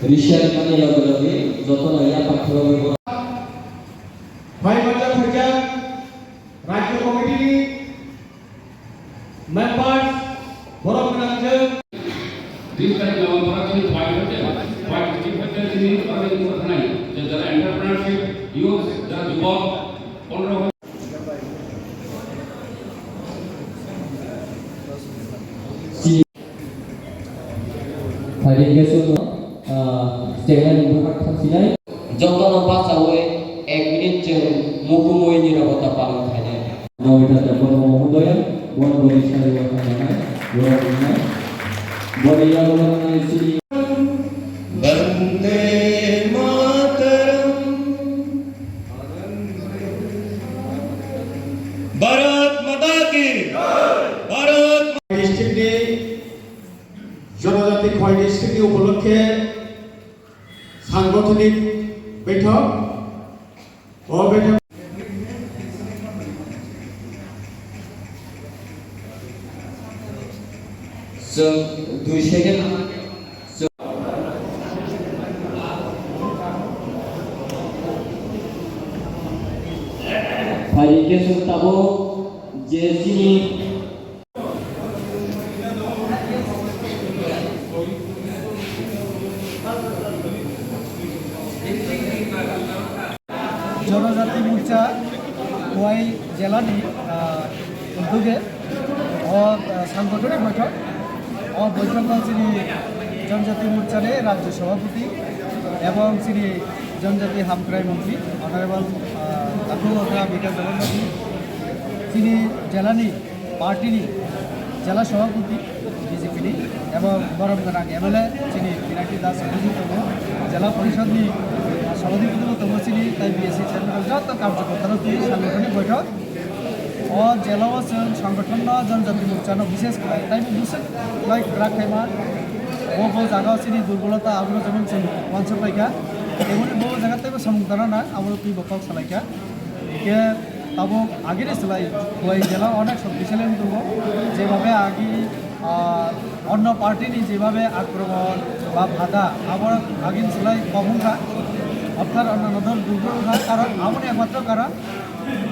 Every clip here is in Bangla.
রিশিয়ার মানে লগে যত নয়া পাঠ্যক্রমে ভাইবাজার থেকে রাজ্য কমিটির মেম্বার্স বরং রাজ্য 30 তারিখ নভেম্বর তিনি হোয়াইট ডিস্ট্রিক্ট তিনি অর্গানাইজ করতে নাই যে যারা এন্টারপ্রেনারশিপ ইউথ যারা যুবক 15 ফাইলিং গেছে স্টেগেন বিভাগ থাকছিলাই যতন বাঁচাওয়ে 1 মিনিট যে মুকুময় নিরাপত্তা পালন থাকে নবিতা বড় মহোদয় বড় বরিশালের কথা জানায় বড়িয়া বলনায় শ্রী বন্দে মাতরম ভারত মাতা কি ভারত ডিস্ট্রিক্টে জনজাতি খোয়াই ডিস্ট্রিক্ট উপলক্ষে সাংগঠনিক বৈঠক ও বৈঠক দুই সেকেন্ড ফাইলিংকে সুতাবো যে চিনি জনজাতি মোর্চা খোয়াই জেলানি উদ্যোগে সাংগঠনিক বৈঠক বৈঠক যিনি জনজাতি মোর্চারে রাজ্য সভাপতি এবং যিনি জনজাতি হামক্রাই মন্ত্রী অনারেবল আকুয়া বিকাশ জগন্নাথী যিনি জেলানি পার্টিনি জেলা সভাপতি বিজেপি এবং বরমগনাং এমএলএ যিনি পিনাকি দাস জেলা পরিষদনি সভাধিপতি তবচিনি তাই বিএসসি চেয়ারম্যান যত কার্যকর্তা তুই সাংগঠনিক বৈঠক জেলা সংগঠন জনজাতি মোর্চা বিশেষ করে তাই বুঝে লাইক রাখাইমা বহু জায়গা চিনি দুর্বলতা আমরা যেমন পঞ্চাশ পাইকা এমনি বহু জায়গাতে সমুদ্রা না আমরা তুই বকক সালাইকা একে তাবো আগের সেলাই খোয়াই জেলা অনেক শক্তিশালী দেব যেভাবে আগে অন্য পার্টিনি যেভাবে আক্রমণ বা বাধা আবার আগিন সেলাই কমরা অর্থাৎ অন্যান্য দল দুর্বল কারণ এমন একমাত্র কারণ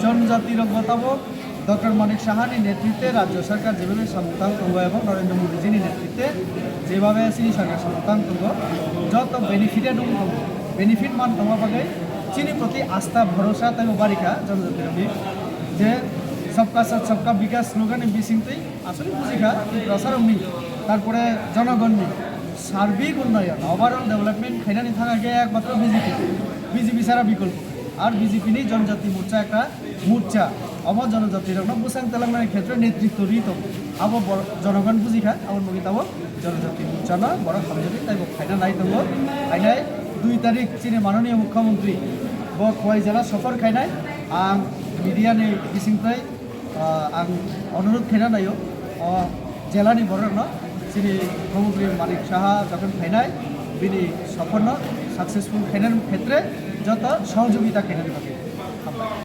জনজাতির মোতাবক ডক্টর মানিক সাহানির নেতৃত্বে রাজ্য সরকার যেভাবে সমর্থন করব এবং নরেন্দ্র মোদীজির নেতৃত্বে যেভাবে চিনি সরকার সমর্থন করব যত বেনিফিট মান তোমার পাগে চিনি প্রতি আস্থা ভরসা তাই বারিকা জনজাতির যে সবকা সাথ সবকা বিকাশ স্লোগানে বিশিংতেই আসলে বুঝিখা প্রসার তারপরে জনগণনি সার্বিক উন্নয়ন ওভারঅল ডেভেলপমেন্ট খাইনানি থাকাকে একমাত্র বিজেপি ছাড়া বিকল্প আর বিজেপি নিয়ে জনজাতি মোর্চা একটা মোর্চা আমার জনজাতির বুসাং তেলেঙ্গানার ক্ষেত্রে নেতৃত্ব দিত আবার জনগণ বুঝিখা আমার মুখে তাবো জনজাতি মোর্চা না বড় খামজাতি তাই খাইনা নাই দেবো খাইনায় 2 তারিখ চীনে মাননীয় মুখ্যমন্ত্রী খোয়াই জেলা সফর খাইনায় আং মিডিয়ানি বিসিংতাই আং অনুরোধ খাইনা নাইও জেলানি বড় চিনি মুখ্যমন্ত্রী মানিক সাহা যখন খাইনায় বিনি সফল সাকসেসফুল খাইনার ক্ষেত্রে যত সহযোগিতা খাইনানি